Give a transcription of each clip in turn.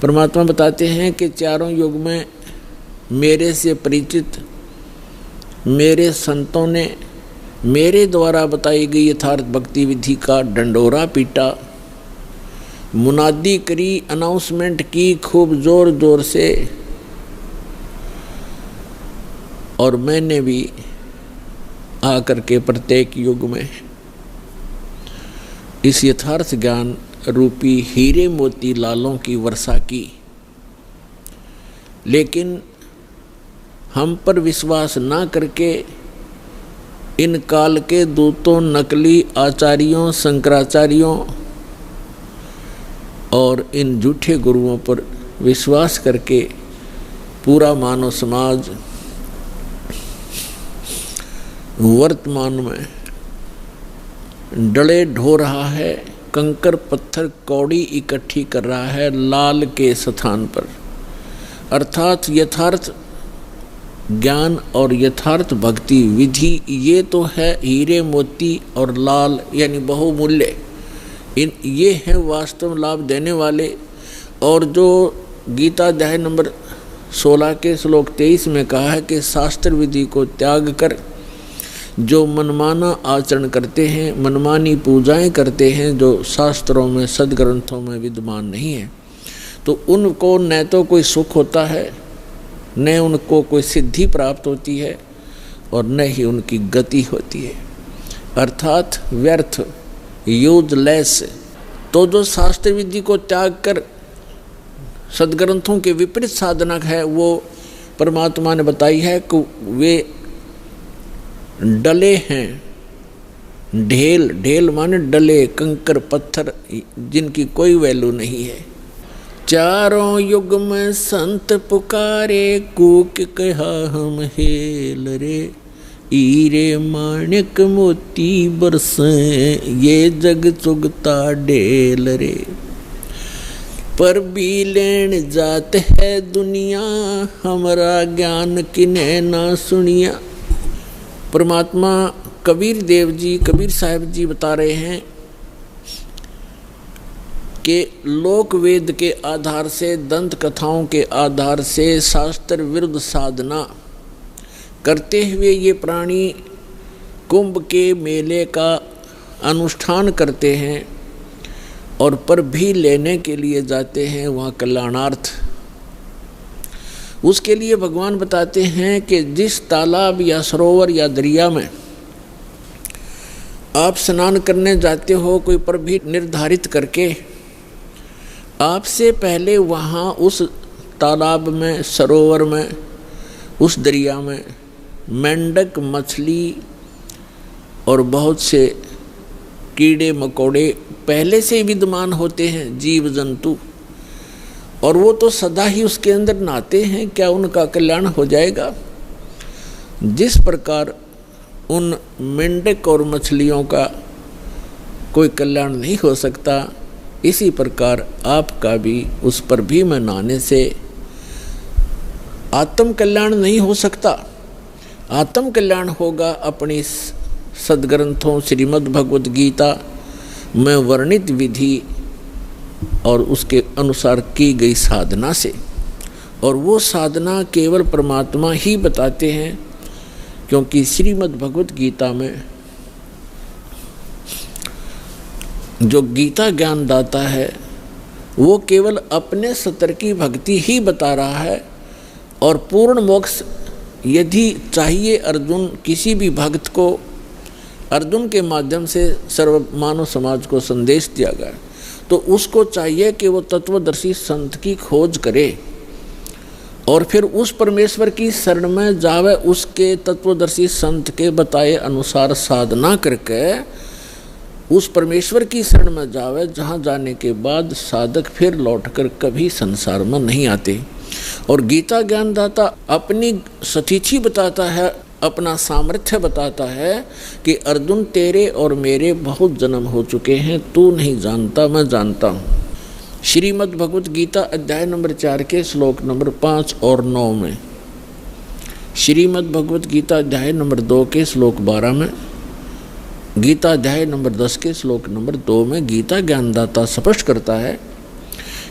परमात्मा बताते हैं कि चारों युग में मेरे से परिचित मेरे संतों ने मेरे द्वारा बताई गई यथार्थ भक्ति विधि का डंडोरा पीटा, मुनादी करी, अनाउंसमेंट की खूब जोर जोर से, और मैंने भी आकर के प्रत्येक युग में इस यथार्थ ज्ञान रूपी हीरे मोती लालों की वर्षा की। लेकिन हम पर विश्वास ना करके इन काल के दूतों, नकली आचार्यों, शंकराचार्यों और इन झूठे गुरुओं पर विश्वास करके पूरा मानव समाज वर्तमान में डले ढो रहा है, कंकर पत्थर कौड़ी इकट्ठी कर रहा है लाल के स्थान पर। अर्थात यथार्थ ज्ञान और यथार्थ भक्ति विधि ये तो है हीरे मोती और लाल यानी बहुमूल्य, ये हैं वास्तव लाभ देने वाले। और जो गीता अध्याय नंबर 16 के श्लोक 23 में कहा है कि शास्त्र विधि को त्याग कर जो मनमाना आचरण करते हैं, मनमानी पूजाएं करते हैं जो शास्त्रों में सदग्रंथों में विद्यमान नहीं है, तो उनको न तो कोई सुख होता है, न उनको कोई सिद्धि प्राप्त होती है और न ही उनकी गति होती है, अर्थात व्यर्थ, यूजलेस। तो जो शास्त्र विधि को त्याग कर सदग्रंथों के विपरीत साधना है वो परमात्मा ने बताई है कि वे डले हैं, ढेल, ढेल माने डले, कंकर पत्थर जिनकी कोई वैल्यू नहीं है। चारों युग में संत पुकारे, कूक कहा हम हेल रे, हीरे माणिक मोती बरसे, ये जग चुगता ढेल रे। पर भी लेन जात है दुनिया, हमारा ज्ञान किने ना सुनिया। परमात्मा कबीर देव जी, कबीर साहब जी बता रहे हैं कि लोक वेद के आधार से, दंत कथाओं के आधार से शास्त्र विरुद्ध साधना करते हुए ये प्राणी कुंभ के मेले का अनुष्ठान करते हैं और पर भी लेने के लिए जाते हैं वहाँ कल्याणार्थ। उसके लिए भगवान बताते हैं कि जिस तालाब या सरोवर या दरिया में आप स्नान करने जाते हो कोई पर भी निर्धारित करके, आपसे पहले वहाँ उस तालाब में, सरोवर में, उस दरिया में मेंढक, मछली और बहुत से कीड़े मकोड़े पहले से विद्यमान होते हैं, जीव जंतु, और वो तो सदा ही उसके अंदर नहाते हैं, क्या उनका कल्याण हो जाएगा? जिस प्रकार उन मेंढक और मछलियों का कोई कल्याण नहीं हो सकता, इसी प्रकार आपका भी उस पर भी में नहाने से आत्म कल्याण नहीं हो सकता। आत्म कल्याण होगा अपनी सदग्रंथों श्रीमद् भगवद गीता में वर्णित विधि और उसके अनुसार की गई साधना से। और वो साधना केवल परमात्मा ही बताते हैं, क्योंकि श्रीमद् भगवद गीता में जो गीता ज्ञान दाता है वो केवल अपने सतर की भक्ति ही बता रहा है। और पूर्ण मोक्ष यदि चाहिए अर्जुन किसी भी भक्त को, अर्जुन के माध्यम से सर्व मानव समाज को संदेश दिया गया, तो उसको चाहिए कि वो तत्वदर्शी संत की खोज करे और फिर उस परमेश्वर की शरण में जावे, उसके तत्वदर्शी संत के बताए अनुसार साधना करके उस परमेश्वर की शरण में जावे, जहाँ जाने के बाद साधक फिर लौटकर कभी संसार में नहीं आते। और गीता ज्ञानदाता अपनी सतीथि बताता है, अपना सामर्थ्य बताता है कि अर्जुन तेरे और मेरे बहुत जन्म हो चुके हैं, तू नहीं जानता, मैं जानता हूँ। श्रीमद् भगवद गीता अध्याय नंबर 4 के श्लोक नंबर 5 और 9 में, श्रीमद् भगवद गीता अध्याय नंबर 2 के श्लोक 12 में, गीता अध्याय नंबर 10 के श्लोक नंबर 2 में गीता ज्ञानदाता स्पष्ट करता है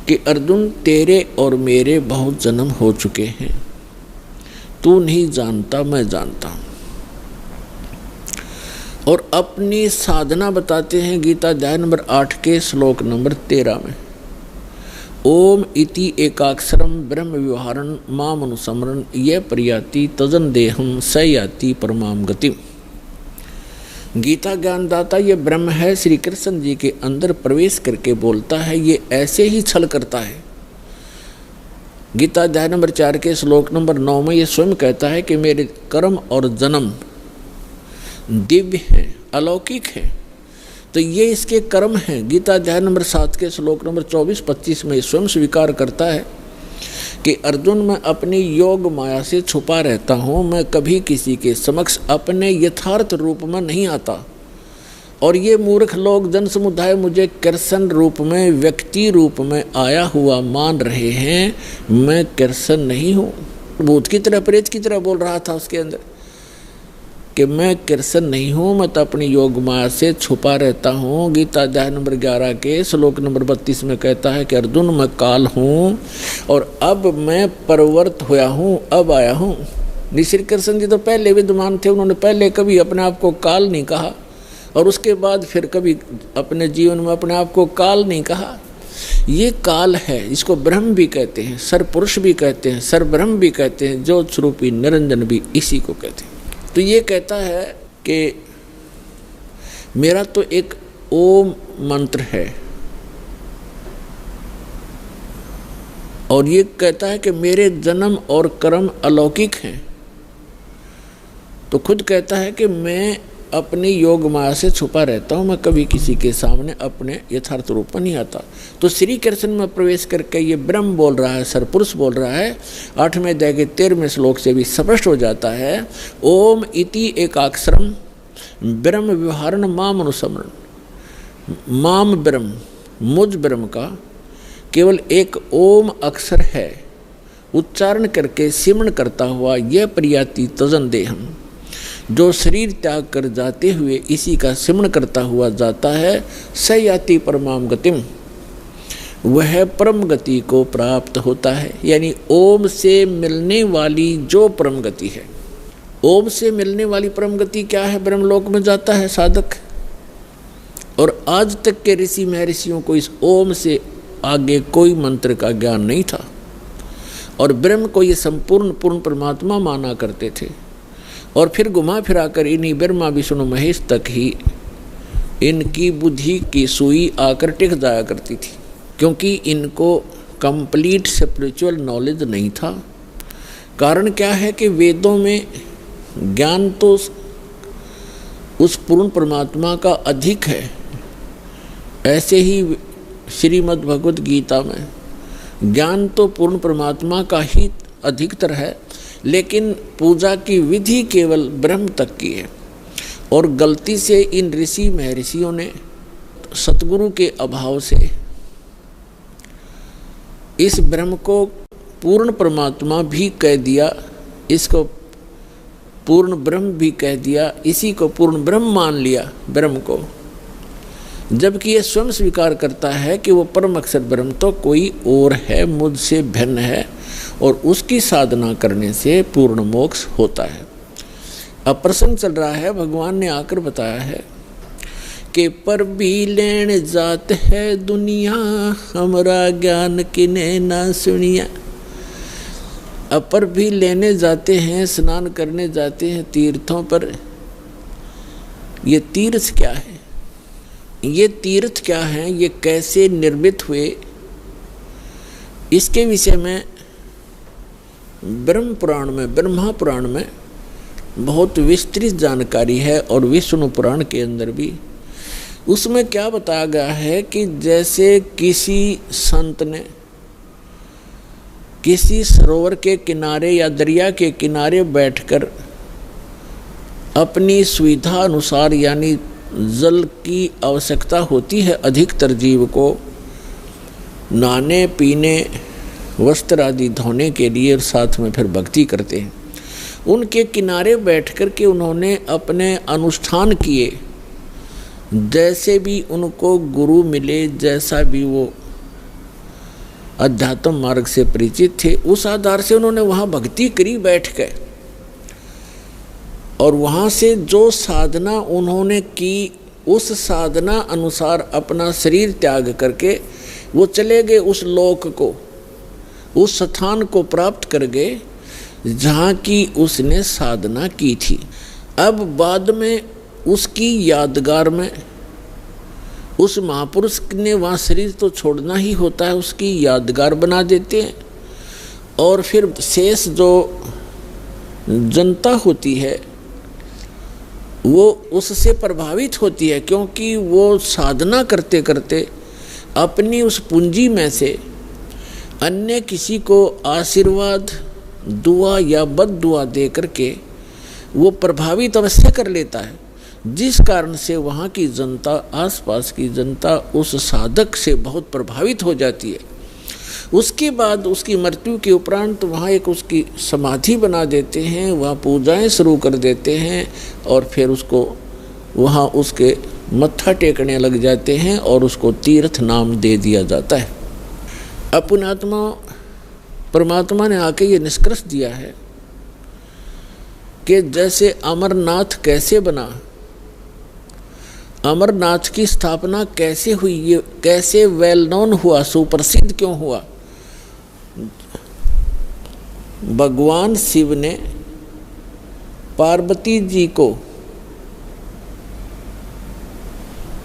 कि अर्जुन तेरे और मेरे बहुत जन्म हो चुके हैं, तू नहीं जानता मैं जानता हूँ। और अपनी साधना बताते हैं गीता अध्याय नंबर 8 के श्लोक नंबर 13 में, ओम इति एकाक्षरम ब्रह्म व्यवहारन माम अनुसमरन ये प्रयाति तजन देहम स याति परमाम गति। गीता ज्ञानदाता ये ब्रह्म है, श्री कृष्ण जी के अंदर प्रवेश करके बोलता है, ये ऐसे ही छल करता है। गीता अध्याय नंबर 4 के श्लोक नंबर 9 में ये स्वयं कहता है कि मेरे कर्म और जन्म दिव्य हैं, अलौकिक हैं, तो ये इसके कर्म हैं। गीता अध्याय नंबर 7 के श्लोक नंबर 24-25 में स्वयं स्वीकार करता है कि अर्जुन मैं अपनी योग माया से छुपा रहता हूँ, मैं कभी किसी के समक्ष अपने यथार्थ रूप में नहीं आता, और ये मूर्ख लोग जन समुदाय मुझे कृष्ण रूप में, व्यक्ति रूप में आया हुआ मान रहे हैं। मैं कृष्ण नहीं हूँ। भूत की तरह, प्रेत की तरह बोल रहा था उसके अंदर कि मैं कृष्ण नहीं हूँ, मैं तो अपनी योग माया से छुपा रहता हूँ। गीता अध्याय नंबर 11 के श्लोक नंबर 32 में कहता है कि अर्जुन मैं काल हूँ और अब मैं परवर्त हुआ हूँ, अब आया हूँ। श्री कृष्ण जी तो पहले विद्यमान थे, उन्होंने पहले कभी अपने आप को काल नहीं कहा, और उसके बाद फिर कभी अपने जीवन में अपने आप को काल नहीं कहा। ये काल है, इसको ब्रह्म भी कहते हैं, सरपुरुष भी कहते हैं, सरब्रह्म भी कहते हैं, ज्योत स्वरूपी निरंजन भी इसी को कहते हैं। तो ये कहता है कि मेरा तो एक ओम मंत्र है, और ये कहता है कि मेरे जन्म और कर्म अलौकिक हैं। तो खुद कहता है कि मैं अपनी योग माया से छुपा रहता हूँ, मैं कभी किसी के सामने अपने यथार्थ रूप में नहीं आता। तो श्री कृष्ण में प्रवेश करके ये ब्रह्म बोल रहा है, सरपुरुष बोल रहा है। 8वें अध्याय के 13वें श्लोक से भी स्पष्ट हो जाता है, ओम इति एकाक्षरम ब्रह्म व्यवहारन माम अनुसमरण। माम ब्रह्म, मुझ ब्रह्म का केवल एक ओम अक्षर है, उच्चारण करके सिमरण करता हुआ यह प्रयाति तजन देहम, जो शरीर त्याग कर जाते हुए इसी का सिमरण करता हुआ जाता है, स याति परमाम गतिम, वह परम गति को प्राप्त होता है। यानी ओम से मिलने वाली जो परम गति है, ओम से मिलने वाली परम गति क्या है? ब्रह्मलोक में जाता है साधक। और आज तक के ऋषि महर्षियों को इस ओम से आगे कोई मंत्र का ज्ञान नहीं था, और ब्रह्म को ये संपूर्ण पूर्ण परमात्मा माना करते थे। और फिर घुमा फिरा कर इन्हीं ब्रह्मा विष्णु महेश तक ही इनकी बुद्धि की सुई आकर टिक जाया करती थी, क्योंकि इनको कंप्लीट स्पिरिचुअल नॉलेज नहीं था। कारण क्या है कि वेदों में ज्ञान तो उस पूर्ण परमात्मा का अधिक है, ऐसे ही श्रीमद् भगवद गीता में ज्ञान तो पूर्ण परमात्मा का ही अधिकतर है, लेकिन पूजा की विधि केवल ब्रह्म तक की है। और गलती से इन ऋषि महर्षियों ने सतगुरु के अभाव से इस ब्रह्म को पूर्ण परमात्मा भी कह दिया, इसको पूर्ण ब्रह्म भी कह दिया, इसी को पूर्ण ब्रह्म मान लिया ब्रह्म को, जबकि ये स्वयं स्वीकार करता है कि वो परम अक्षर ब्रह्म तो कोई और है, मुझसे भिन्न है, और उसकी साधना करने से पूर्ण मोक्ष होता है। अब प्रसंग चल रहा है, भगवान ने आकर बताया है कि पर भी लेने जात है दुनिया, हमारा ज्ञान किने ना सुनिया। अब पर भी लेने जाते हैं, स्नान करने जाते हैं तीर्थों पर। ये तीर्थ क्या है? ये तीर्थ क्या हैं? ये कैसे निर्मित हुए? इसके विषय में ब्रह्म पुराण में, ब्रह्मा पुराण में बहुत विस्तृत जानकारी है, और विष्णु पुराण के अंदर भी। उसमें क्या बताया गया है कि जैसे किसी संत ने किसी सरोवर के किनारे या दरिया के किनारे बैठकर अपनी सुविधा अनुसार, यानी जल की आवश्यकता होती है अधिकतर जीव को नहाने पीने, वस्त्र आदि धोने के लिए, और साथ में फिर भक्ति करते हैं। उनके किनारे बैठ कर के उन्होंने अपने अनुष्ठान किए, जैसे भी उनको गुरु मिले, जैसा भी वो अध्यात्म मार्ग से परिचित थे। उस आधार से उन्होंने वहाँ भक्ति करी बैठ के, और वहाँ से जो साधना उन्होंने की उस साधना अनुसार अपना शरीर त्याग करके वो चले गए उस लोक को, उस स्थान को प्राप्त कर गए जहाँ की उसने साधना की थी। अब बाद में उसकी यादगार में उस महापुरुष ने वहाँ शरीर तो छोड़ना ही होता है, उसकी यादगार बना देते हैं। और फिर शेष जो जनता होती है वो उससे प्रभावित होती है, क्योंकि वो साधना करते करते अपनी उस पूंजी में से अन्य किसी को आशीर्वाद, दुआ या बद दुआ दे करके वो प्रभावित अवश्य कर लेता है, जिस कारण से वहाँ की जनता, आसपास की जनता उस साधक से बहुत प्रभावित हो जाती है। उसके बाद उसकी मृत्यु के उपरांत वहाँ एक उसकी समाधि बना देते हैं, वहाँ पूजाएं शुरू कर देते हैं और फिर उसको वहाँ उसके मत्था टेकने लग जाते हैं और उसको तीर्थ नाम दे दिया जाता है। अपनात्मा परमात्मा ने आके ये निष्कर्ष दिया है कि जैसे अमरनाथ कैसे बना, अमरनाथ की स्थापना कैसे हुई, ये कैसे वेल नोन हुआ, सुप्रसिद्ध क्यों हुआ। भगवान शिव ने पार्वती जी को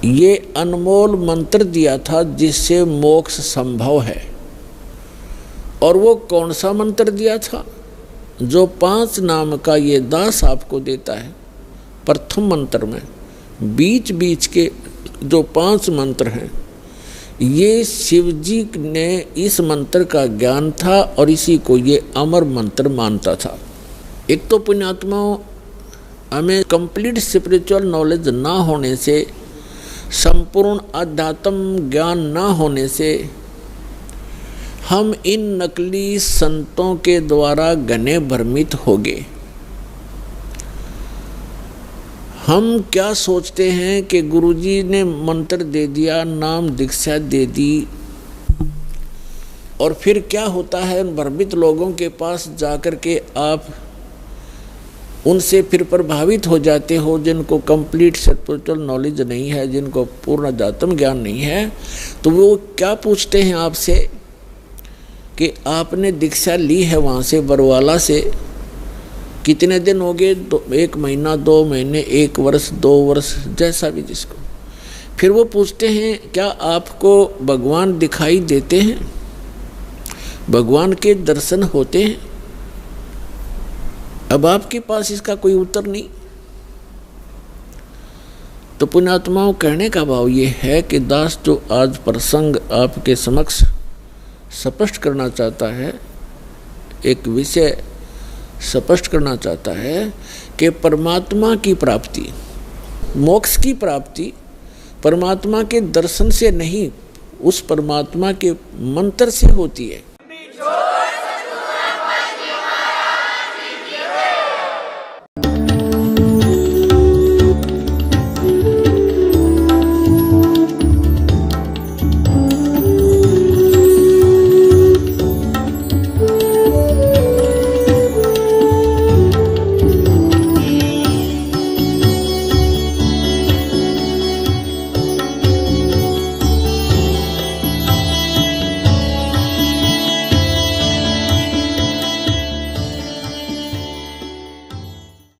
ये अनमोल मंत्र दिया था जिससे मोक्ष संभव है। और वो कौन सा मंत्र दिया था? जो 5 नाम का ये दास आपको देता है। प्रथम मंत्र में बीच बीच के जो 5 मंत्र हैं, ये शिव जी ने इस मंत्र का ज्ञान था और इसी को ये अमर मंत्र मानता था। एक तो पुण्यात्माओं, हमें कंप्लीट स्पिरिचुअल नॉलेज ना होने से, संपूर्ण अध्यात्म ज्ञान ना होने से हम इन नकली संतों के द्वारा घने भ्रमित हो गए। हम क्या सोचते हैं कि गुरुजी ने मंत्र दे दिया, नाम दीक्षा दे दी, और फिर क्या होता है, भ्रमित लोगों के पास जाकर के आप उनसे फिर प्रभावित हो जाते हो, जिनको कंप्लीट स्पिरिचुअल नॉलेज नहीं है, जिनको पूर्ण अध्यात्म ज्ञान नहीं है। तो वो क्या पूछते हैं आपसे कि आपने दीक्षा ली है वहाँ से बरवाला से, कितने दिन हो गए? 1 महीना, 2 महीने, 1 वर्ष, 2 वर्ष, जैसा भी जिसको। फिर वो पूछते हैं क्या आपको भगवान दिखाई देते हैं, भगवान के दर्शन होते हैं? अब आपके पास इसका कोई उत्तर नहीं। तो पुण्यात्माओं, कहने का भाव ये है कि दास जो आज प्रसंग आपके समक्ष स्पष्ट करना चाहता है, एक विषय स्पष्ट करना चाहता है कि परमात्मा की प्राप्ति, मोक्ष की प्राप्ति परमात्मा के दर्शन से नहीं, उस परमात्मा के मंत्र से होती है।